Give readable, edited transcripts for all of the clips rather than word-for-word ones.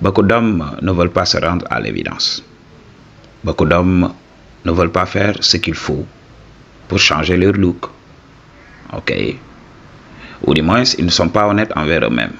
Beaucoup d'hommes ne veulent pas se rendre à l'évidence. Beaucoup d'hommes ne veulent pas faire ce qu'il faut pour changer leur look. Ok? Ou du moins, ils ne sont pas honnêtes envers eux-mêmes.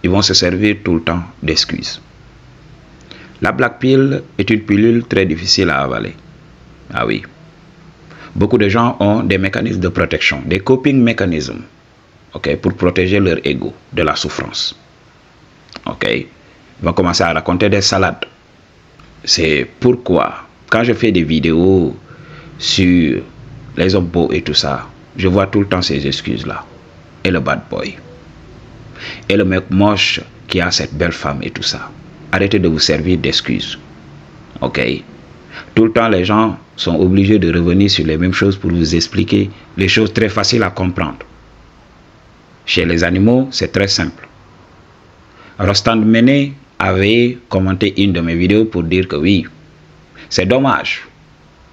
Ils vont se servir tout le temps d'excuses. La black pill est une pilule très difficile à avaler. Ah oui. Beaucoup de gens ont des mécanismes de protection, des coping mécanismes, ok, pour protéger leur ego de la souffrance. Ok? Ils vont commencer à raconter des salades. C'est pourquoi, quand je fais des vidéos sur les hommes beaux et tout ça, je vois tout le temps ces excuses-là. Et le bad boy. Et le mec moche qui a cette belle femme et tout ça. Arrêtez de vous servir d'excuses. Ok? Tout le temps, les gens sont obligés de revenir sur les mêmes choses pour vous expliquer les choses très faciles à comprendre. Chez les animaux, c'est très simple. Rostand Mene avait commenté une de mes vidéos pour dire que oui, c'est dommage.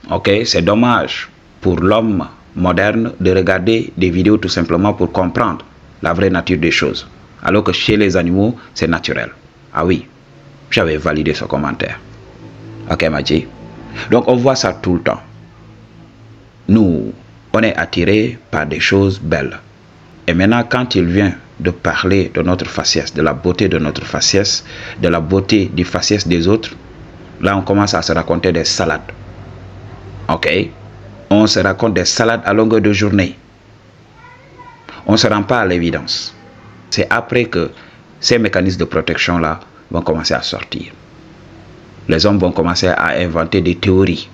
Ok? C'est dommage pour l'homme moderne de regarder des vidéos tout simplement pour comprendre la vraie nature des choses. Alors que chez les animaux, c'est naturel. Ah oui, j'avais validé ce commentaire. Ok, Madji? Donc on voit ça tout le temps. Nous, on est attirés par des choses belles. Et maintenant, quand il vient de parler de notre faciès, de la beauté de notre faciès, de la beauté du faciès des autres, là on commence à se raconter des salades. Ok? On se raconte des salades à longueur de journée. On ne se rend pas à l'évidence. C'est après que ces mécanismes de protection-là vont commencer à sortir. Les hommes vont commencer à inventer des théories,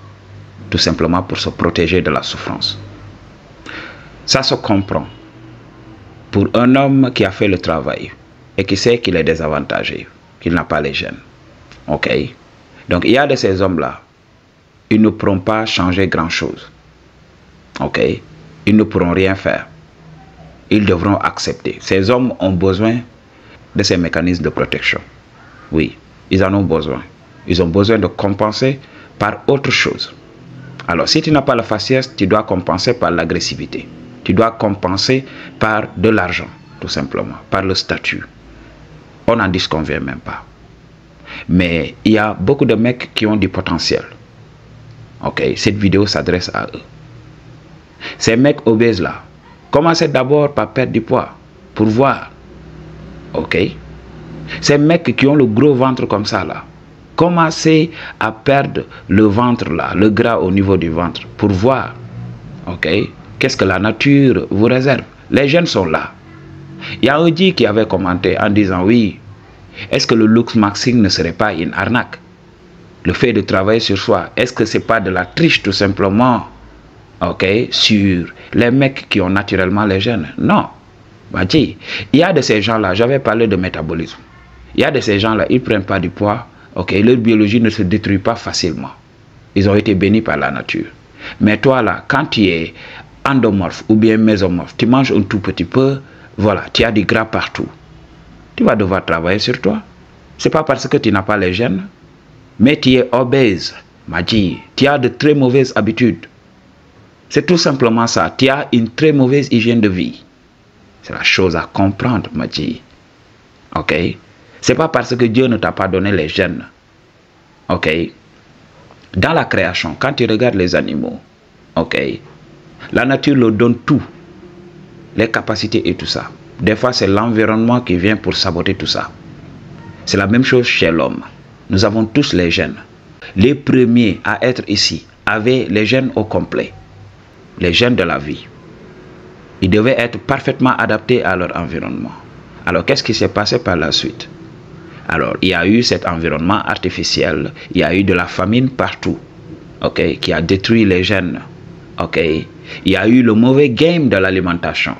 tout simplement pour se protéger de la souffrance. Ça se comprend. Pour un homme qui a fait le travail et qui sait qu'il est désavantagé, qu'il n'a pas les gènes. Ok? Donc il y a de ces hommes-là, ils ne pourront pas changer grand-chose. Ok? Ils ne pourront rien faire. Ils devront accepter. Ces hommes ont besoin de ces mécanismes de protection. Oui, ils en ont besoin. Ils ont besoin de compenser par autre chose. Alors, si tu n'as pas la faciès, tu dois compenser par l'agressivité. Tu dois compenser par de l'argent, tout simplement, par le statut. On n'en disconvient même pas. Mais il y a beaucoup de mecs qui ont du potentiel. Ok, cette vidéo s'adresse à eux. Ces mecs obèses-là, commencez d'abord par perdre du poids, pour voir. Ok? Ces mecs qui ont le gros ventre comme ça, là, commencez à perdre le ventre là, le gras au niveau du ventre, pour voir. Ok? Qu'est-ce que la nature vous réserve? Les gènes sont là. Il y a Audi qui avait commenté en disant oui, est-ce que le looks maxing ne serait pas une arnaque? Le fait de travailler sur soi, est-ce que c'est pas de la triche tout simplement? Ok? Sur les mecs qui ont naturellement les gènes? Non. Il y a de ces gens-là, j'avais parlé de métabolisme. Il y a de ces gens-là, ils ne prennent pas du poids. Ok, leur biologie ne se détruit pas facilement. Ils ont été bénis par la nature. Mais toi là, quand tu es endomorphe ou bien mésomorphe, tu manges un tout petit peu, voilà, tu as du gras partout. Tu vas devoir travailler sur toi. Ce n'est pas parce que tu n'as pas les gènes, mais tu es obèse, Madji. Tu as de très mauvaises habitudes. C'est tout simplement ça. Tu as une très mauvaise hygiène de vie. C'est la chose à comprendre, Madji. Ok? C'est pas parce que Dieu ne t'a pas donné les gènes. Ok? Dans la création, quand tu regardes les animaux, ok? La nature leur donne tout. Les capacités et tout ça. Des fois, c'est l'environnement qui vient pour saboter tout ça. C'est la même chose chez l'homme. Nous avons tous les gènes. Les premiers à être ici avaient les gènes au complet. Les gènes de la vie. Ils devaient être parfaitement adaptés à leur environnement. Alors, qu'est-ce qui s'est passé par la suite? Alors, il y a eu cet environnement artificiel. Il y a eu de la famine partout. Ok? Qui a détruit les gènes. Ok? Il y a eu le mauvais game de l'alimentation.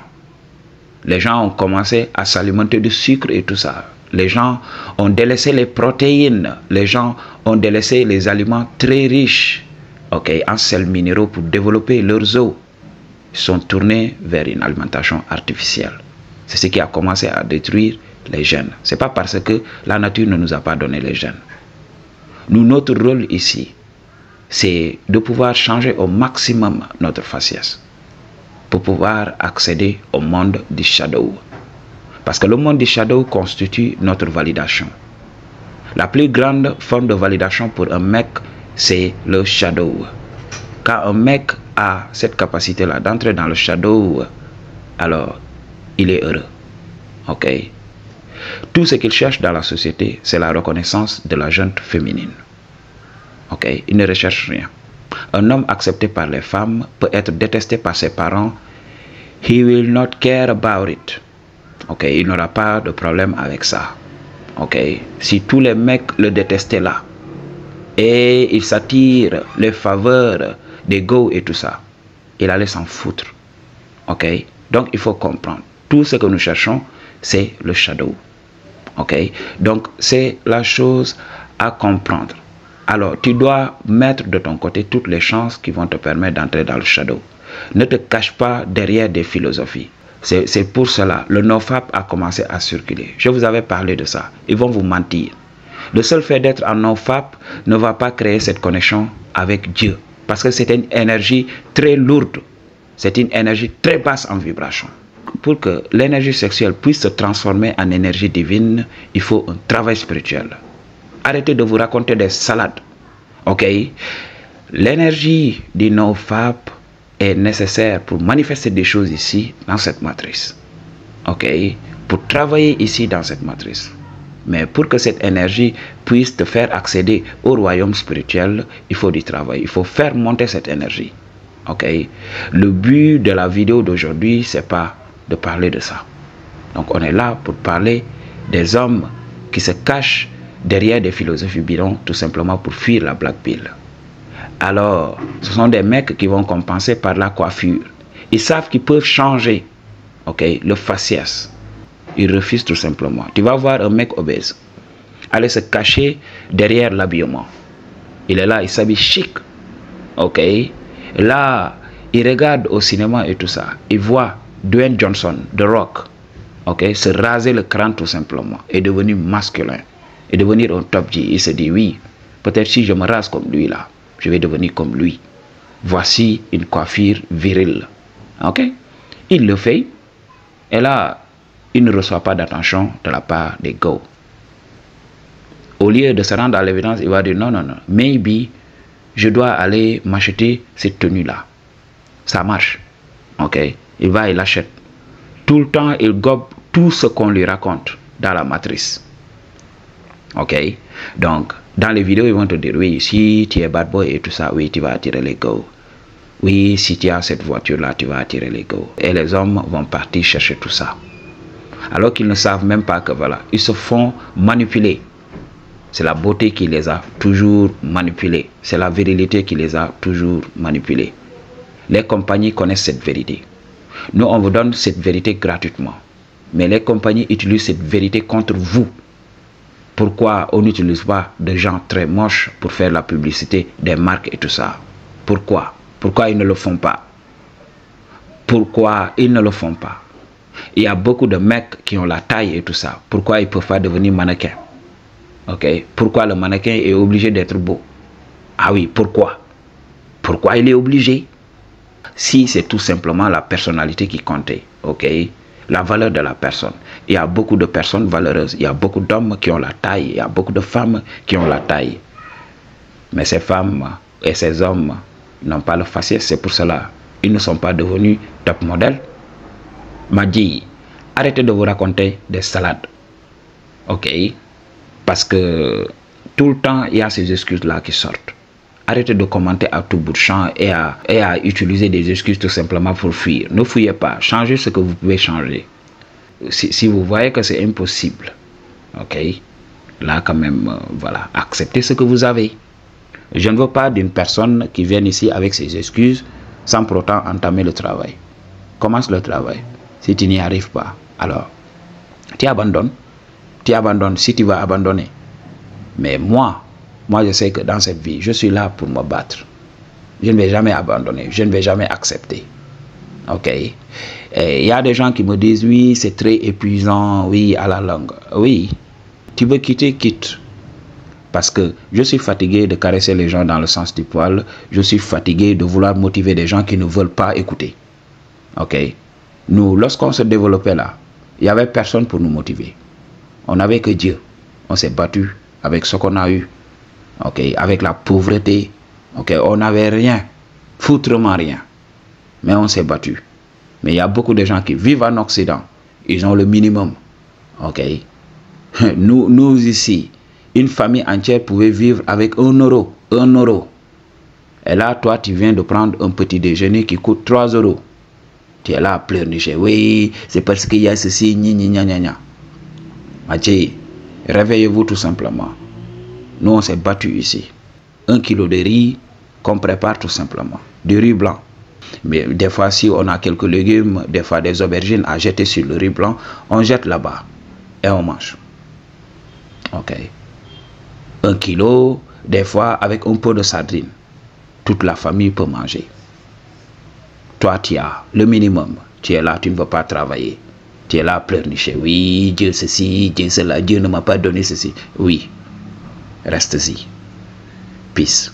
Les gens ont commencé à s'alimenter de sucre et tout ça. Les gens ont délaissé les protéines. Les gens ont délaissé les aliments très riches, ok, en sels minéraux pour développer leurs os. Ils sont tournés vers une alimentation artificielle. C'est ce qui a commencé à détruire les gènes. Ce n'est pas parce que la nature ne nous a pas donné les gènes. Nous, notre rôle ici, c'est de pouvoir changer au maximum notre faciès pour pouvoir accéder au monde du shadow. Parce que le monde du shadow constitue notre validation. La plus grande forme de validation pour un mec, c'est le shadow. Quand un mec a cette capacité-là d'entrer dans le shadow, alors il est heureux. Ok? Tout ce qu'il cherche dans la société, c'est la reconnaissance de la gente féminine. Ok? Il ne recherche rien. Un homme accepté par les femmes peut être détesté par ses parents. He will not care about it. Ok? Il n'aura pas de problème avec ça. Ok? Si tous les mecs le détestaient là, et il s'attire les faveurs des go et tout ça, il allait s'en foutre. Ok? Donc il faut comprendre. Tout ce que nous cherchons, c'est le shadow. Ok? Donc c'est la chose à comprendre. Alors tu dois mettre de ton côté toutes les chances qui vont te permettre d'entrer dans le shadow. Ne te cache pas derrière des philosophies. C'est pour cela le nofap a commencé à circuler. Je vous avais parlé de ça. Ils vont vous mentir. Le seul fait d'être en nofap ne va pas créer cette connexion avec Dieu. Parce que c'est une énergie très lourde. C'est une énergie très basse en vibration. Pour que l'énergie sexuelle puisse se transformer en énergie divine, il faut un travail spirituel. Arrêtez de vous raconter des salades. Ok? L'énergie du nofap est nécessaire pour manifester des choses ici dans cette matrice. Ok? Pour travailler ici dans cette matrice. Mais pour que cette énergie puisse te faire accéder au royaume spirituel, il faut du travail. Il faut faire monter cette énergie. Ok? Le but de la vidéo d'aujourd'hui, c'est pas de parler de ça. Donc on est là pour parler des hommes qui se cachent derrière des philosophies bidons, tout simplement pour fuir la black pill. Alors, ce sont des mecs qui vont compenser par la coiffure. Ils savent qu'ils peuvent changer, ok, le faciès. Ils refusent tout simplement. Tu vas voir un mec obèse aller se cacher derrière l'habillement. Il est là, il s'habille chic, ok. Là, il regarde au cinéma et tout ça. Il voit Dwayne Johnson, The Rock, ok, se raser le crâne tout simplement et devenir masculin et devenir un top G. Il se dit oui, peut-être si je me rase comme lui là, je vais devenir comme lui. Voici une coiffure virile. Ok? Il le fait. Et là, il ne reçoit pas d'attention de la part des go. Au lieu de se rendre à l'évidence, il va dire non, non, non. Maybe, je dois aller m'acheter cette tenue-là. Ça marche. Ok? Il va, il l'achète. Tout le temps, il gobe tout ce qu'on lui raconte dans la matrice. Ok? Donc, dans les vidéos, ils vont te dire, oui, si tu es bad boy et tout ça, oui, tu vas attirer les go. Oui, si tu as cette voiture-là, tu vas attirer les go. Et les hommes vont partir chercher tout ça. Alors qu'ils ne savent même pas que voilà, ils se font manipuler. C'est la beauté qui les a toujours manipulés. C'est la virilité qui les a toujours manipulés. Les compagnies connaissent cette vérité. Nous, on vous donne cette vérité gratuitement. Mais les compagnies utilisent cette vérité contre vous. Pourquoi on n'utilise pas de gens très moches pour faire la publicité des marques et tout ça? Pourquoi? Pourquoi ils ne le font pas? Pourquoi ils ne le font pas? Il y a beaucoup de mecs qui ont la taille et tout ça. Pourquoi ils ne peuvent pas devenir mannequins? Ok? Pourquoi le mannequin est obligé d'être beau? Ah oui, pourquoi? Pourquoi il est obligé? Si c'est tout simplement la personnalité qui comptait, ok? La valeur de la personne. Il y a beaucoup de personnes valeureuses. Il y a beaucoup d'hommes qui ont la taille. Il y a beaucoup de femmes qui ont la taille. Mais ces femmes et ces hommes n'ont pas le faciès. C'est pour cela ils ne sont pas devenus top modèles. M'a dit, arrêtez de vous raconter des salades. Ok? Parce que tout le temps, il y a ces excuses-là qui sortent. Arrêtez de commenter à tout bout de champ et à utiliser des excuses tout simplement pour fuir. Ne fuyez pas. Changez ce que vous pouvez changer. Si vous voyez que c'est impossible, ok, là quand même, voilà, acceptez ce que vous avez. Je ne veux pas d'une personne qui vient ici avec ses excuses sans pour autant entamer le travail. Commence le travail. Si tu n'y arrives pas, alors tu abandonnes. Tu abandonnes si tu vas abandonner. Mais moi, je sais que dans cette vie, je suis là pour me battre. Je ne vais jamais abandonner. Je ne vais jamais accepter. Ok? Il y a des gens qui me disent, oui, c'est très épuisant, oui, à la longue. Oui, tu veux quitter, quitte. Parce que je suis fatigué de caresser les gens dans le sens du poil. Je suis fatigué de vouloir motiver des gens qui ne veulent pas écouter. Ok? Nous, lorsqu'on se développait là, il n'y avait personne pour nous motiver. On n'avait que Dieu. On s'est battu avec ce qu'on a eu, ok, avec la pauvreté, ok, on n'avait rien, foutrement rien, mais on s'est battu. Mais il y a beaucoup de gens qui vivent en Occident, ils ont le minimum, ok. Nous ici, une famille entière pouvait vivre avec 1 euro, 1 euro. Et là, toi, tu viens de prendre un petit déjeuner qui coûte 3 euros. Tu es là à pleurnicher. Oui, c'est parce qu'il y a ceci, gna gna gna. Mathieu, réveillez-vous tout simplement. Nous, on s'est battu ici. 1 kilo de riz qu'on prépare tout simplement. Du riz blanc. Mais des fois, si on a quelques légumes, des fois des aubergines à jeter sur le riz blanc, on jette là-bas et on mange. Ok. 1 kilo, des fois avec un peu de sardines. Toute la famille peut manger. Toi, tu as le minimum. Tu es là, tu ne veux pas travailler. Tu es là à pleurnicher. Oui, Dieu ceci, Dieu cela, Dieu ne m'a pas donné ceci. Oui, reste-y. Peace.